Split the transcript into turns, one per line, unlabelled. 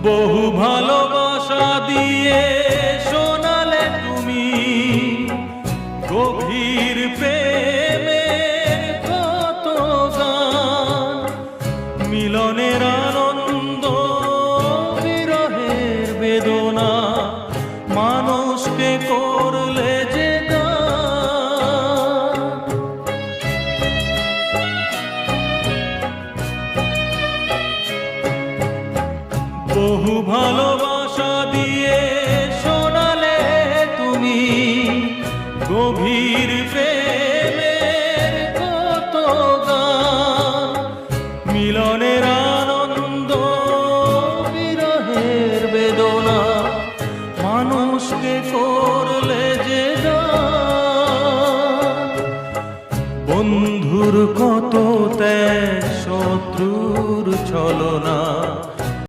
বহু ভালোবাসা দিয়ে শোনালে তুমি গভীর প্রেমের কত গান, মিলনের আনন্দ বিরহের বেদনা, মানুষকে করলে যে গান। বহু ভালোবাসা দিয়ে শোনালে তুমি গভীর প্রেমের কত গান, মিলনের আনন্দ বিরহের বেদনা, মানুষকে করলে যে গান। বন্ধুর কত ত্যাগ, শত্রুর ছলনা,